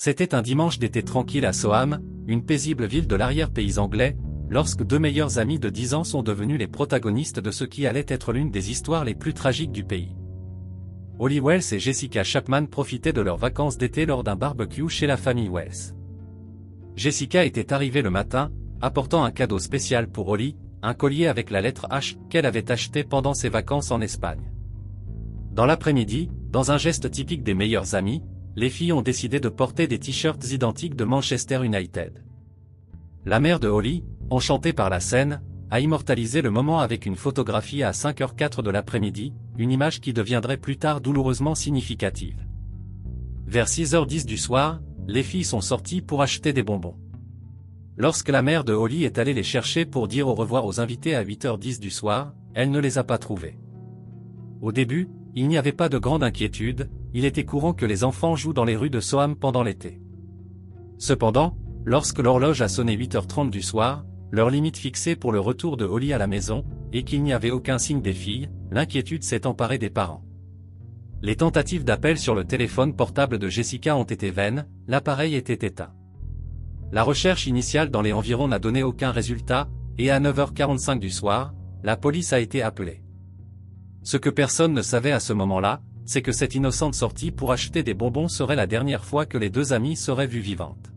C'était un dimanche d'été tranquille à Soham, une paisible ville de l'arrière-pays anglais, lorsque deux meilleurs amis de 10 ans sont devenus les protagonistes de ce qui allait être l'une des histoires les plus tragiques du pays. Holly Wells et Jessica Chapman profitaient de leurs vacances d'été lors d'un barbecue chez la famille Wells. Jessica était arrivée le matin, apportant un cadeau spécial pour Holly, un collier avec la lettre H qu'elle avait acheté pendant ses vacances en Espagne. Dans l'après-midi, dans un geste typique des meilleurs amis, les filles ont décidé de porter des t-shirts identiques de Manchester United. La mère de Holly, enchantée par la scène, a immortalisé le moment avec une photographie à 5h04 de l'après-midi, une image qui deviendrait plus tard douloureusement significative. Vers 6h10 du soir, les filles sont sorties pour acheter des bonbons. Lorsque la mère de Holly est allée les chercher pour dire au revoir aux invités à 8h10 du soir, elle ne les a pas trouvés. Au début, il n'y avait pas de grande inquiétude, il était courant que les enfants jouent dans les rues de Soham pendant l'été. Cependant, lorsque l'horloge a sonné 8h30 du soir, l'heure limite fixée pour le retour de Holly à la maison, et qu'il n'y avait aucun signe des filles, l'inquiétude s'est emparée des parents. Les tentatives d'appel sur le téléphone portable de Jessica ont été vaines, l'appareil était éteint. La recherche initiale dans les environs n'a donné aucun résultat, et à 9h45 du soir, la police a été appelée. Ce que personne ne savait à ce moment-là, c'est que cette innocente sortie pour acheter des bonbons serait la dernière fois que les deux amies seraient vues vivantes.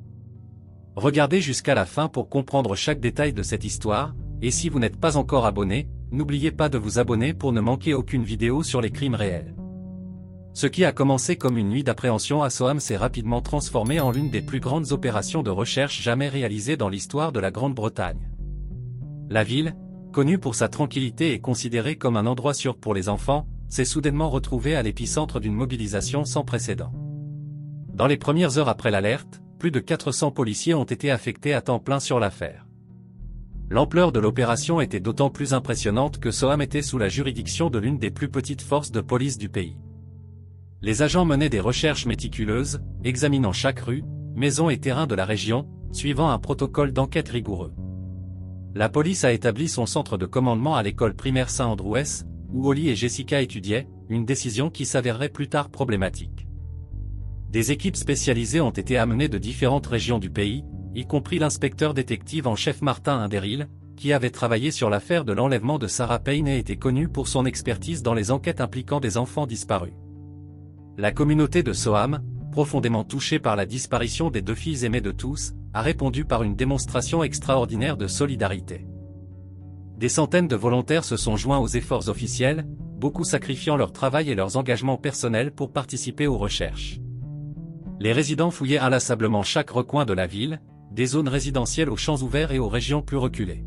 Regardez jusqu'à la fin pour comprendre chaque détail de cette histoire, et si vous n'êtes pas encore abonné, n'oubliez pas de vous abonner pour ne manquer aucune vidéo sur les crimes réels. Ce qui a commencé comme une nuit d'appréhension à Soham s'est rapidement transformé en l'une des plus grandes opérations de recherche jamais réalisées dans l'histoire de la Grande-Bretagne. La ville, connue pour sa tranquillité et considérée comme un endroit sûr pour les enfants, s'est soudainement retrouvée à l'épicentre d'une mobilisation sans précédent. Dans les premières heures après l'alerte, plus de 400 policiers ont été affectés à temps plein sur l'affaire. L'ampleur de l'opération était d'autant plus impressionnante que Soham était sous la juridiction de l'une des plus petites forces de police du pays. Les agents menaient des recherches méticuleuses, examinant chaque rue, maison et terrain de la région, suivant un protocole d'enquête rigoureux. La police a établi son centre de commandement à l'école primaire Saint-Andrews, où Holly et Jessica étudiaient, une décision qui s'avérerait plus tard problématique. Des équipes spécialisées ont été amenées de différentes régions du pays, y compris l'inspecteur détective en chef Martin Underhill, qui avait travaillé sur l'affaire de l'enlèvement de Sarah Payne et était connu pour son expertise dans les enquêtes impliquant des enfants disparus. La communauté de Soham, profondément touchée par la disparition des deux filles aimées de tous, a répondu par une démonstration extraordinaire de solidarité. Des centaines de volontaires se sont joints aux efforts officiels, beaucoup sacrifiant leur travail et leurs engagements personnels pour participer aux recherches. Les résidents fouillaient inlassablement chaque recoin de la ville, des zones résidentielles aux champs ouverts et aux régions plus reculées.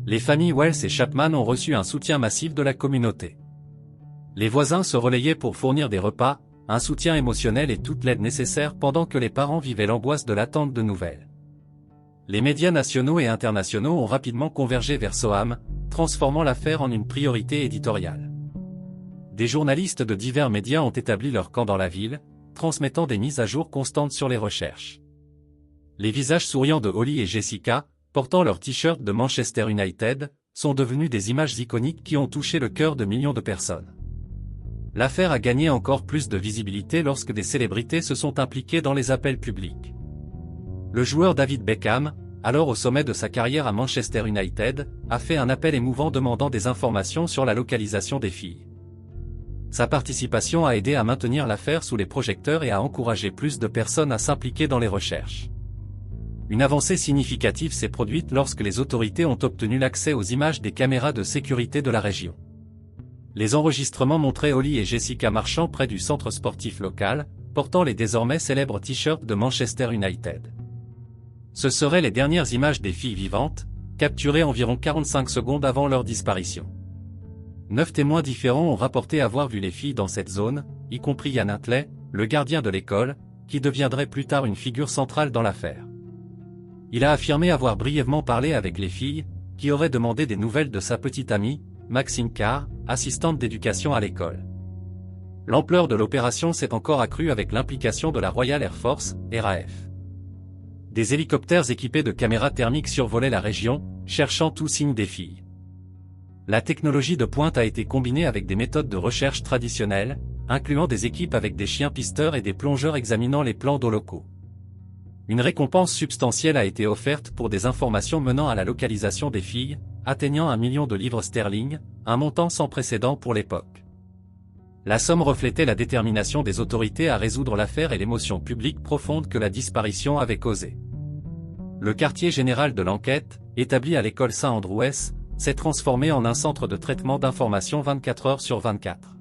Les familles Wells et Chapman ont reçu un soutien massif de la communauté. Les voisins se relayaient pour fournir des repas, un soutien émotionnel et toute l'aide nécessaire pendant que les parents vivaient l'angoisse de l'attente de nouvelles. Les médias nationaux et internationaux ont rapidement convergé vers Soham, transformant l'affaire en une priorité éditoriale. Des journalistes de divers médias ont établi leur camp dans la ville, transmettant des mises à jour constantes sur les recherches. Les visages souriants de Holly et Jessica, portant leur t-shirt de Manchester United, sont devenus des images iconiques qui ont touché le cœur de millions de personnes. L'affaire a gagné encore plus de visibilité lorsque des célébrités se sont impliquées dans les appels publics. Le joueur David Beckham, alors au sommet de sa carrière à Manchester United, a fait un appel émouvant demandant des informations sur la localisation des filles. Sa participation a aidé à maintenir l'affaire sous les projecteurs et à encourager plus de personnes à s'impliquer dans les recherches. Une avancée significative s'est produite lorsque les autorités ont obtenu l'accès aux images des caméras de sécurité de la région. Les enregistrements montraient Holly et Jessica marchant près du centre sportif local, portant les désormais célèbres t-shirts de Manchester United. Ce seraient les dernières images des filles vivantes, capturées environ 45 secondes avant leur disparition. 9 témoins différents ont rapporté avoir vu les filles dans cette zone, y compris Ian Huntley, le gardien de l'école, qui deviendrait plus tard une figure centrale dans l'affaire. Il a affirmé avoir brièvement parlé avec les filles, qui auraient demandé des nouvelles de sa petite amie, Maxine Carr, assistante d'éducation à l'école. L'ampleur de l'opération s'est encore accrue avec l'implication de la Royal Air Force, RAF. Des hélicoptères équipés de caméras thermiques survolaient la région, cherchant tout signe des filles. La technologie de pointe a été combinée avec des méthodes de recherche traditionnelles, incluant des équipes avec des chiens pisteurs et des plongeurs examinant les plans d'eau locaux. Une récompense substantielle a été offerte pour des informations menant à la localisation des filles, atteignant 1 million de livres sterling, un montant sans précédent pour l'époque. La somme reflétait la détermination des autorités à résoudre l'affaire et l'émotion publique profonde que la disparition avait causée. Le quartier général de l'enquête, établi à l'école Saint-Andrews, s'est transformé en un centre de traitement d'informations 24 heures sur 24.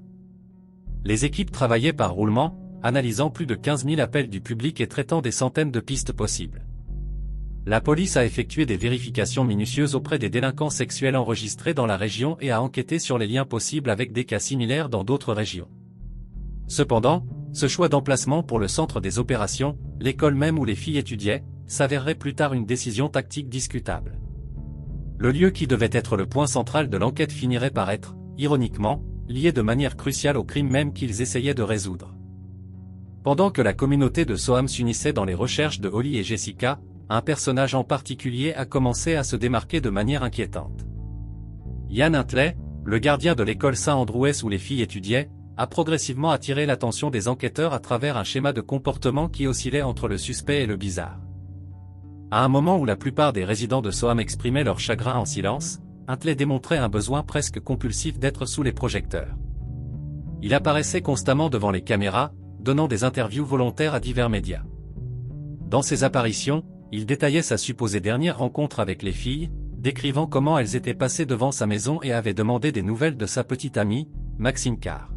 Les équipes travaillaient par roulement, analysant plus de 15 000 appels du public et traitant des centaines de pistes possibles. La police a effectué des vérifications minutieuses auprès des délinquants sexuels enregistrés dans la région et a enquêté sur les liens possibles avec des cas similaires dans d'autres régions. Cependant, ce choix d'emplacement pour le centre des opérations, l'école même où les filles étudiaient, s'avérerait plus tard une décision tactique discutable. Le lieu qui devait être le point central de l'enquête finirait par être, ironiquement, lié de manière cruciale au crime même qu'ils essayaient de résoudre. Pendant que la communauté de Soham s'unissait dans les recherches de Holly et Jessica, un personnage en particulier a commencé à se démarquer de manière inquiétante. Ian Huntley, le gardien de l'école Saint-Andrews où les filles étudiaient, a progressivement attiré l'attention des enquêteurs à travers un schéma de comportement qui oscillait entre le suspect et le bizarre. À un moment où la plupart des résidents de Soham exprimaient leur chagrin en silence, Huntley démontrait un besoin presque compulsif d'être sous les projecteurs. Il apparaissait constamment devant les caméras, donnant des interviews volontaires à divers médias. Dans ces apparitions, il détaillait sa supposée dernière rencontre avec les filles, décrivant comment elles étaient passées devant sa maison et avait demandé des nouvelles de sa petite amie, Maxine Carr.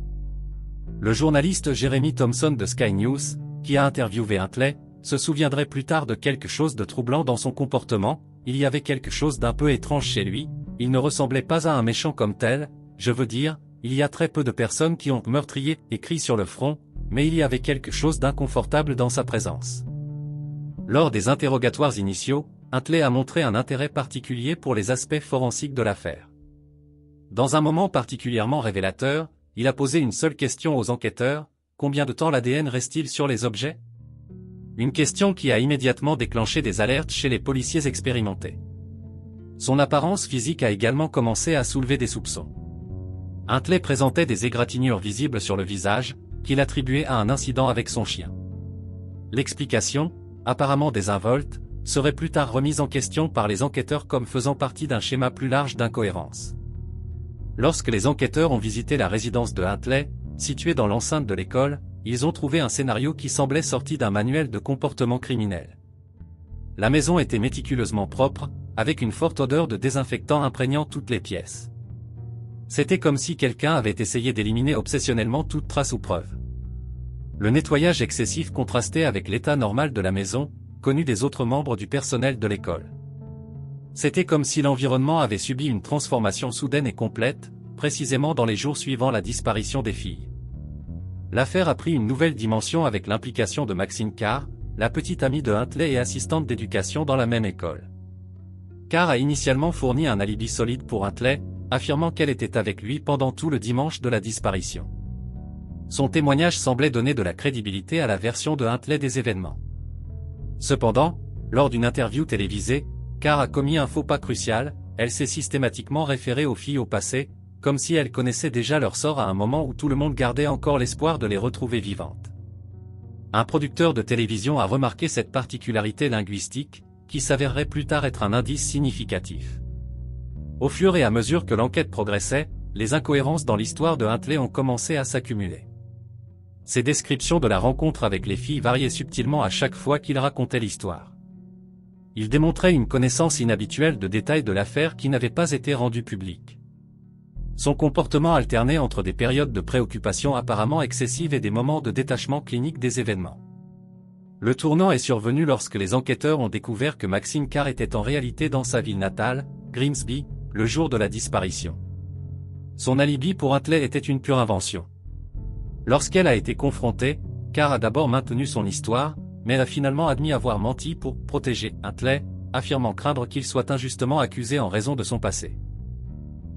Le journaliste Jeremy Thompson de Sky News, qui a interviewé Huntley, se souviendrait plus tard de quelque chose de troublant dans son comportement. Il y avait quelque chose d'un peu étrange chez lui, il ne ressemblait pas à un méchant comme tel, je veux dire, il y a très peu de personnes qui ont meurtrier écrit sur le front, mais il y avait quelque chose d'inconfortable dans sa présence. Lors des interrogatoires initiaux, Huntley a montré un intérêt particulier pour les aspects forensiques de l'affaire. Dans un moment particulièrement révélateur, il a posé une seule question aux enquêteurs: combien de temps l'ADN reste-t-il sur les objets? Une question qui a immédiatement déclenché des alertes chez les policiers expérimentés. Son apparence physique a également commencé à soulever des soupçons. Huntley présentait des égratignures visibles sur le visage, qu'il attribuait à un incident avec son chien. L'explication, apparemment désinvolte, serait plus tard remise en question par les enquêteurs comme faisant partie d'un schéma plus large d'incohérence. Lorsque les enquêteurs ont visité la résidence de Huntley, située dans l'enceinte de l'école, ils ont trouvé un scénario qui semblait sorti d'un manuel de comportement criminel. La maison était méticuleusement propre, avec une forte odeur de désinfectant imprégnant toutes les pièces. C'était comme si quelqu'un avait essayé d'éliminer obsessionnellement toute trace ou preuve. Le nettoyage excessif contrastait avec l'état normal de la maison, connu des autres membres du personnel de l'école. C'était comme si l'environnement avait subi une transformation soudaine et complète, précisément dans les jours suivant la disparition des filles. L'affaire a pris une nouvelle dimension avec l'implication de Maxine Carr, la petite amie de Huntley et assistante d'éducation dans la même école. Carr a initialement fourni un alibi solide pour Huntley, affirmant qu'elle était avec lui pendant tout le dimanche de la disparition. Son témoignage semblait donner de la crédibilité à la version de Huntley des événements. Cependant, lors d'une interview télévisée, Carr a commis un faux pas crucial, elle s'est systématiquement référée aux filles au passé, comme si elle connaissait déjà leur sort à un moment où tout le monde gardait encore l'espoir de les retrouver vivantes. Un producteur de télévision a remarqué cette particularité linguistique, qui s'avérerait plus tard être un indice significatif. Au fur et à mesure que l'enquête progressait, les incohérences dans l'histoire de Huntley ont commencé à s'accumuler. Ses descriptions de la rencontre avec les filles variaient subtilement à chaque fois qu'il racontait l'histoire. Il démontrait une connaissance inhabituelle de détails de l'affaire qui n'avaient pas été rendus publics. Son comportement alternait entre des périodes de préoccupation apparemment excessives et des moments de détachement clinique des événements. Le tournant est survenu lorsque les enquêteurs ont découvert que Maxine Carr était en réalité dans sa ville natale, Grimsby, le jour de la disparition. Son alibi pour Huntley était une pure invention. Lorsqu'elle a été confrontée, Carr a d'abord maintenu son histoire, mais elle a finalement admis avoir menti pour protéger Huntley, affirmant craindre qu'il soit injustement accusé en raison de son passé.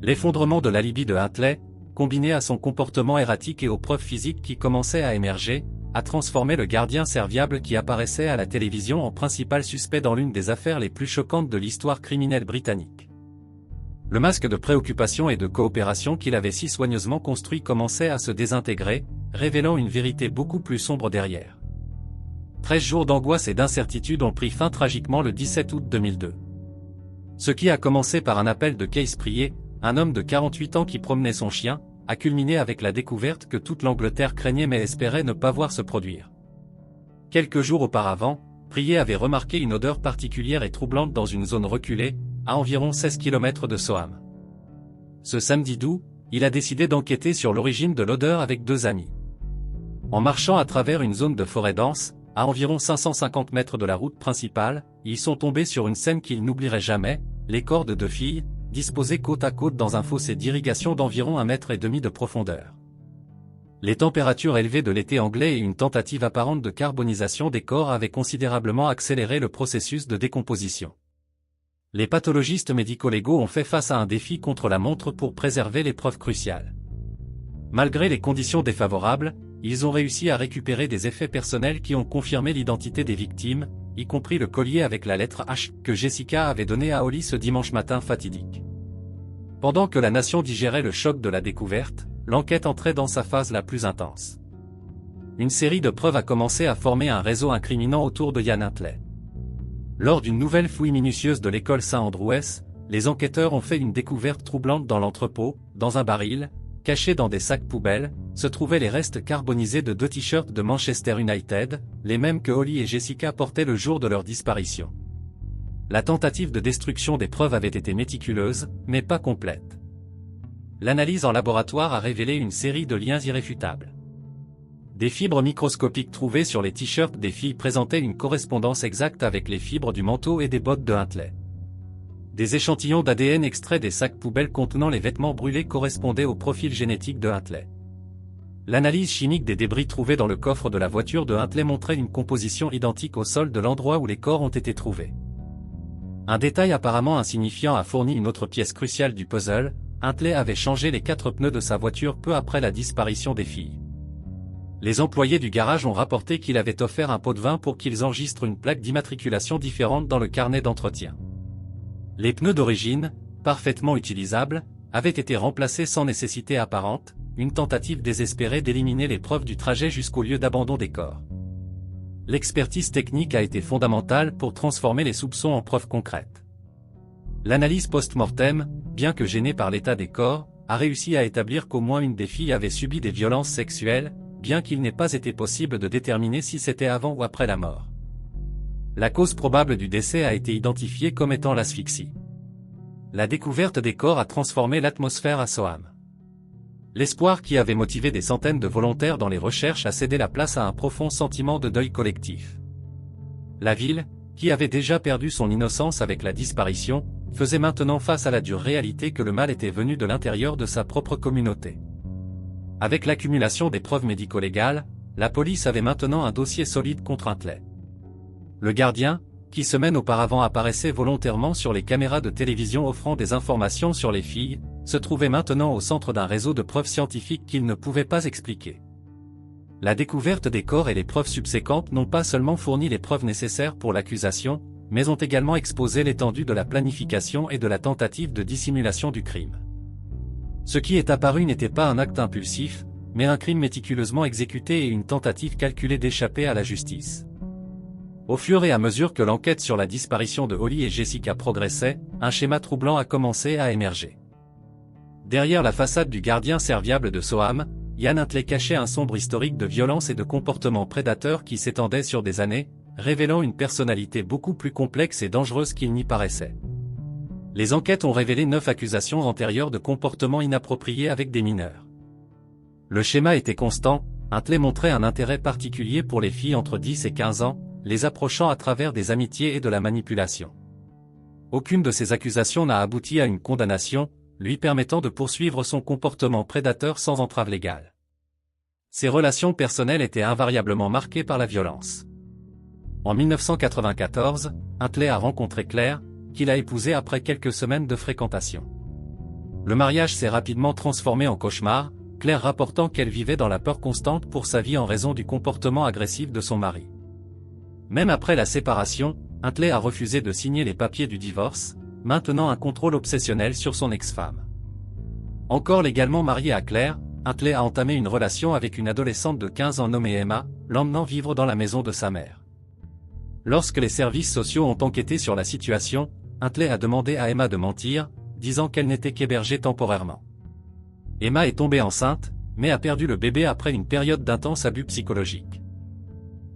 L'effondrement de l'alibi de Huntley, combiné à son comportement erratique et aux preuves physiques qui commençaient à émerger, a transformé le gardien serviable qui apparaissait à la télévision en principal suspect dans l'une des affaires les plus choquantes de l'histoire criminelle britannique. Le masque de préoccupation et de coopération qu'il avait si soigneusement construit commençait à se désintégrer, révélant une vérité beaucoup plus sombre derrière. 13 jours d'angoisse et d'incertitude ont pris fin tragiquement le 17 août 2002. Ce qui a commencé par un appel de Keith Prier, un homme de 48 ans qui promenait son chien, a culminé avec la découverte que toute l'Angleterre craignait mais espérait ne pas voir se produire. Quelques jours auparavant, Prier avait remarqué une odeur particulière et troublante dans une zone reculée, à environ 16 km de Soham. Ce samedi d'août, il a décidé d'enquêter sur l'origine de l'odeur avec 2 amis. En marchant à travers une zone de forêt dense, à environ 550 mètres de la route principale, ils sont tombés sur une scène qu'ils n'oublieraient jamais, les corps de 2 filles, disposées côte à côte dans un fossé d'irrigation d'environ 1,5 m de profondeur. Les températures élevées de l'été anglais et une tentative apparente de carbonisation des corps avaient considérablement accéléré le processus de décomposition. Les pathologistes médico-légaux ont fait face à un défi contre la montre pour préserver les preuves cruciales. Malgré les conditions défavorables, ils ont réussi à récupérer des effets personnels qui ont confirmé l'identité des victimes, y compris le collier avec la lettre H que Jessica avait donné à Holly ce dimanche matin fatidique. Pendant que la nation digérait le choc de la découverte, l'enquête entrait dans sa phase la plus intense. Une série de preuves a commencé à former un réseau incriminant autour de Ian Huntley. Lors d'une nouvelle fouille minutieuse de l'école Saint-Andrews, les enquêteurs ont fait une découverte troublante dans l'entrepôt, dans un baril, cachés dans des sacs poubelles, se trouvaient les restes carbonisés de 2 t-shirts de Manchester United, les mêmes que Holly et Jessica portaient le jour de leur disparition. La tentative de destruction des preuves avait été méticuleuse, mais pas complète. L'analyse en laboratoire a révélé une série de liens irréfutables. Des fibres microscopiques trouvées sur les t-shirts des filles présentaient une correspondance exacte avec les fibres du manteau et des bottes de Huntley. Des échantillons d'ADN extraits des sacs poubelles contenant les vêtements brûlés correspondaient au profil génétique de Huntley. L'analyse chimique des débris trouvés dans le coffre de la voiture de Huntley montrait une composition identique au sol de l'endroit où les corps ont été trouvés. Un détail apparemment insignifiant a fourni une autre pièce cruciale du puzzle. Huntley avait changé les 4 pneus de sa voiture peu après la disparition des filles. Les employés du garage ont rapporté qu'il avait offert un pot de vin pour qu'ils enregistrent une plaque d'immatriculation différente dans le carnet d'entretien. Les pneus d'origine, parfaitement utilisables, avaient été remplacés sans nécessité apparente, une tentative désespérée d'éliminer les preuves du trajet jusqu'au lieu d'abandon des corps. L'expertise technique a été fondamentale pour transformer les soupçons en preuves concrètes. L'analyse post-mortem, bien que gênée par l'état des corps, a réussi à établir qu'au moins une des filles avait subi des violences sexuelles, bien qu'il n'ait pas été possible de déterminer si c'était avant ou après la mort. La cause probable du décès a été identifiée comme étant l'asphyxie. La découverte des corps a transformé l'atmosphère à Soham. L'espoir qui avait motivé des centaines de volontaires dans les recherches a cédé la place à un profond sentiment de deuil collectif. La ville, qui avait déjà perdu son innocence avec la disparition, faisait maintenant face à la dure réalité que le mal était venu de l'intérieur de sa propre communauté. Avec l'accumulation des preuves médico-légales, la police avait maintenant un dossier solide contre Huntley. Le Gardien, qui semaines auparavant apparaissait volontairement sur les caméras de télévision offrant des informations sur les filles, se trouvait maintenant au centre d'un réseau de preuves scientifiques qu'il ne pouvait pas expliquer. La découverte des corps et les preuves subséquentes n'ont pas seulement fourni les preuves nécessaires pour l'accusation, mais ont également exposé l'étendue de la planification et de la tentative de dissimulation du crime. Ce qui est apparu n'était pas un acte impulsif, mais un crime méticuleusement exécuté et une tentative calculée d'échapper à la justice. Au fur et à mesure que l'enquête sur la disparition de Holly et Jessica progressait, un schéma troublant a commencé à émerger. Derrière la façade du Gardien serviable de Soham, Ian Huntley cachait un sombre historique de violence et de comportements prédateurs qui s'étendait sur des années, révélant une personnalité beaucoup plus complexe et dangereuse qu'il n'y paraissait. Les enquêtes ont révélé 9 accusations antérieures de comportements inappropriés avec des mineurs. Le schéma était constant, Huntley montrait un intérêt particulier pour les filles entre 10 et 15 ans, les approchant à travers des amitiés et de la manipulation. Aucune de ces accusations n'a abouti à une condamnation, lui permettant de poursuivre son comportement prédateur sans entrave légale. Ses relations personnelles étaient invariablement marquées par la violence. En 1994, Huntley a rencontré Claire, qu'il a épousée après quelques semaines de fréquentation. Le mariage s'est rapidement transformé en cauchemar, Claire rapportant qu'elle vivait dans la peur constante pour sa vie en raison du comportement agressif de son mari. Même après la séparation, Huntley a refusé de signer les papiers du divorce, maintenant un contrôle obsessionnel sur son ex-femme. Encore légalement marié à Claire, Huntley a entamé une relation avec une adolescente de 15 ans nommée Emma, l'emmenant vivre dans la maison de sa mère. Lorsque les services sociaux ont enquêté sur la situation, Huntley a demandé à Emma de mentir, disant qu'elle n'était qu'hébergée temporairement. Emma est tombée enceinte, mais a perdu le bébé après une période d'intense abus psychologique.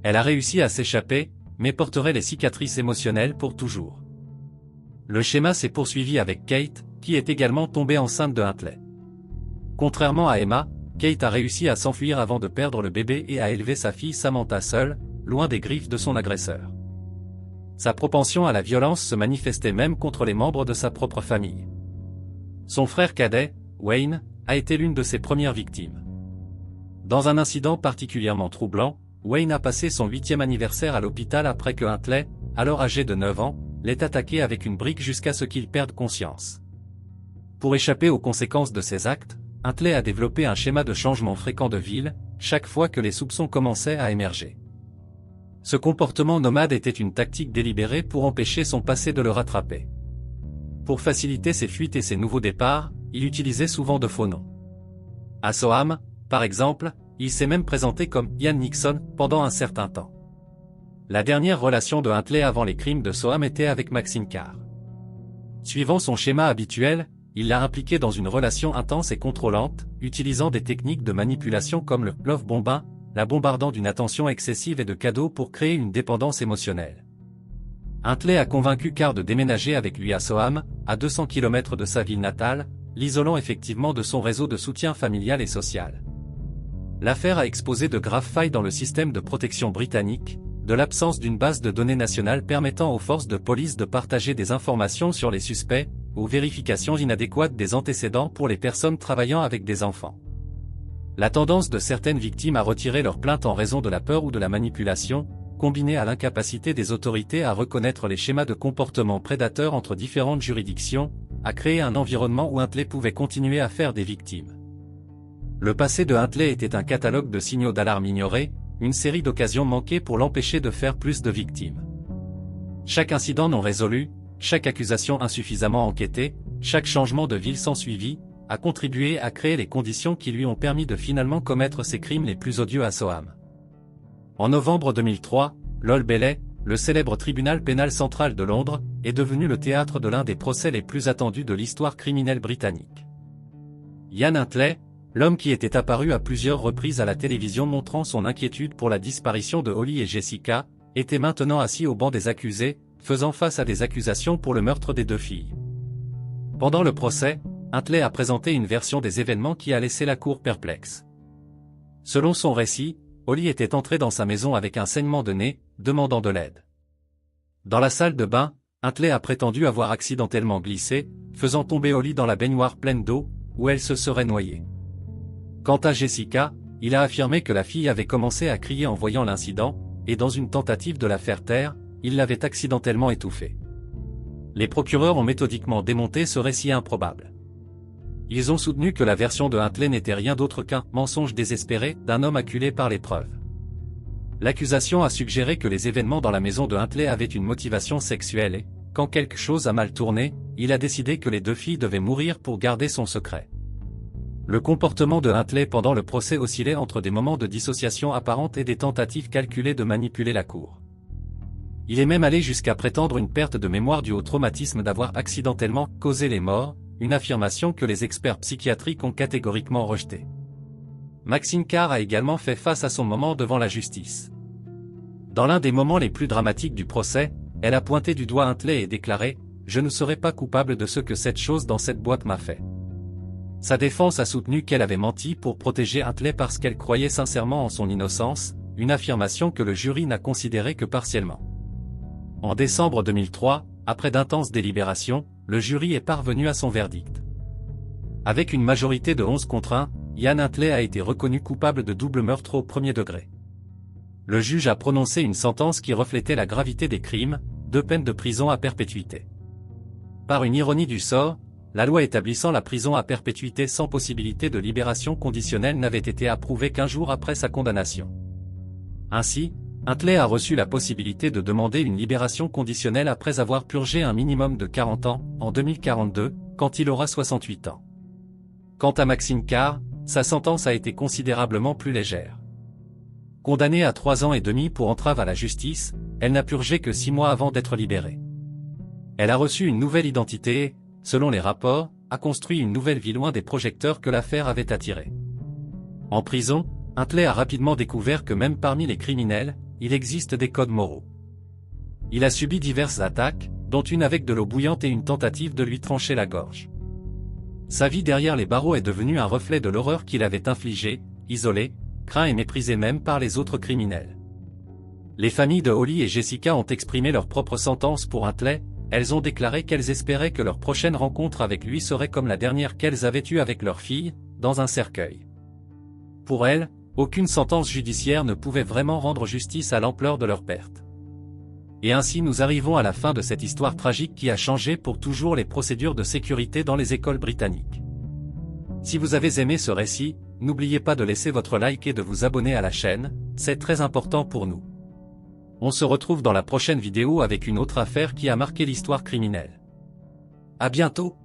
Elle a réussi à s'échapper, mais porterait les cicatrices émotionnelles pour toujours. Le schéma s'est poursuivi avec Kate, qui est également tombée enceinte de Huntley. Contrairement à Emma, Kate a réussi à s'enfuir avant de perdre le bébé et à élever sa fille Samantha seule, loin des griffes de son agresseur. Sa propension à la violence se manifestait même contre les membres de sa propre famille. Son frère cadet, Wayne, a été l'une de ses premières victimes. Dans un incident particulièrement troublant, Wayne a passé son 8e anniversaire à l'hôpital après que Huntley, alors âgé de 9 ans, l'ait attaqué avec une brique jusqu'à ce qu'il perde conscience. Pour échapper aux conséquences de ses actes, Huntley a développé un schéma de changement fréquent de ville, chaque fois que les soupçons commençaient à émerger. Ce comportement nomade était une tactique délibérée pour empêcher son passé de le rattraper. Pour faciliter ses fuites et ses nouveaux départs, il utilisait souvent de faux noms. À Soham, par exemple, il s'est même présenté comme Ian Nixon pendant un certain temps. La dernière relation de Huntley avant les crimes de Soham était avec Maxine Carr. Suivant son schéma habituel, il l'a impliqué dans une relation intense et contrôlante, utilisant des techniques de manipulation comme le « love bombing », la bombardant d'une attention excessive et de cadeaux pour créer une dépendance émotionnelle. Huntley a convaincu Carr de déménager avec lui à Soham, à 200 km de sa ville natale, l'isolant effectivement de son réseau de soutien familial et social. L'affaire a exposé de graves failles dans le système de protection britannique, de l'absence d'une base de données nationale permettant aux forces de police de partager des informations sur les suspects, aux vérifications inadéquates des antécédents pour les personnes travaillant avec des enfants. La tendance de certaines victimes à retirer leur plainte en raison de la peur ou de la manipulation, combinée à l'incapacité des autorités à reconnaître les schémas de comportement prédateurs entre différentes juridictions, a créé un environnement où Huntley pouvait continuer à faire des victimes. Le passé de Huntley était un catalogue de signaux d'alarme ignorés, une série d'occasions manquées pour l'empêcher de faire plus de victimes. Chaque incident non résolu, chaque accusation insuffisamment enquêtée, chaque changement de ville sans suivi, a contribué à créer les conditions qui lui ont permis de finalement commettre ses crimes les plus odieux à Soham. En novembre 2003, l'Old Bailey, le célèbre tribunal pénal central de Londres, est devenu le théâtre de l'un des procès les plus attendus de l'histoire criminelle britannique. Ian Huntley, l'homme qui était apparu à plusieurs reprises à la télévision montrant son inquiétude pour la disparition de Holly et Jessica, était maintenant assis au banc des accusés, faisant face à des accusations pour le meurtre des 2 filles. Pendant le procès, Huntley a présenté une version des événements qui a laissé la cour perplexe. Selon son récit, Holly était entrée dans sa maison avec un saignement de nez, demandant de l'aide. Dans la salle de bain, Huntley a prétendu avoir accidentellement glissé, faisant tomber Holly dans la baignoire pleine d'eau, où elle se serait noyée. Quant à Jessica, il a affirmé que la fille avait commencé à crier en voyant l'incident, et dans une tentative de la faire taire, il l'avait accidentellement étouffée. Les procureurs ont méthodiquement démonté ce récit improbable. Ils ont soutenu que la version de Huntley n'était rien d'autre qu'un « mensonge désespéré » d'un homme acculé par les preuves. L'accusation a suggéré que les événements dans la maison de Huntley avaient une motivation sexuelle et, quand quelque chose a mal tourné, il a décidé que les 2 filles devaient mourir pour garder son secret. Le comportement de Huntley pendant le procès oscillait entre des moments de dissociation apparente et des tentatives calculées de manipuler la cour. Il est même allé jusqu'à prétendre une perte de mémoire due au traumatisme d'avoir accidentellement causé les morts, une affirmation que les experts psychiatriques ont catégoriquement rejetée. Maxine Carr a également fait face à son moment devant la justice. Dans l'un des moments les plus dramatiques du procès, elle a pointé du doigt Huntley et déclaré « Je ne serai pas coupable de ce que cette chose dans cette boîte m'a fait ». Sa défense a soutenu qu'elle avait menti pour protéger Huntley parce qu'elle croyait sincèrement en son innocence, une affirmation que le jury n'a considérée que partiellement. En décembre 2003, après d'intenses délibérations, le jury est parvenu à son verdict. Avec une majorité de 11 contre 1, Ian Huntley a été reconnu coupable de double meurtre au premier degré. Le juge a prononcé une sentence qui reflétait la gravité des crimes, 2 peines de prison à perpétuité. Par une ironie du sort, la loi établissant la prison à perpétuité sans possibilité de libération conditionnelle n'avait été approuvée qu'1 jour après sa condamnation. Ainsi, Huntley a reçu la possibilité de demander une libération conditionnelle après avoir purgé un minimum de 40 ans, en 2042, quand il aura 68 ans. Quant à Maxine Carr, sa sentence a été considérablement plus légère. Condamnée à 3 ans et demi pour entrave à la justice, elle n'a purgé que 6 mois avant d'être libérée. Elle a reçu une nouvelle identité et, selon les rapports, a construit une nouvelle vie loin des projecteurs que l'affaire avait attirés. En prison, Huntley a rapidement découvert que même parmi les criminels, il existe des codes moraux. Il a subi diverses attaques, dont une avec de l'eau bouillante et une tentative de lui trancher la gorge. Sa vie derrière les barreaux est devenue un reflet de l'horreur qu'il avait infligée, isolé, craint et méprisé même par les autres criminels. Les familles de Holly et Jessica ont exprimé leur propre sentence pour Huntley. Elles ont déclaré qu'elles espéraient que leur prochaine rencontre avec lui serait comme la dernière qu'elles avaient eue avec leur fille, dans un cercueil. Pour elles, aucune sentence judiciaire ne pouvait vraiment rendre justice à l'ampleur de leur perte. Et ainsi nous arrivons à la fin de cette histoire tragique qui a changé pour toujours les procédures de sécurité dans les écoles britanniques. Si vous avez aimé ce récit, n'oubliez pas de laisser votre like et de vous abonner à la chaîne, c'est très important pour nous. On se retrouve dans la prochaine vidéo avec une autre affaire qui a marqué l'histoire criminelle. À bientôt!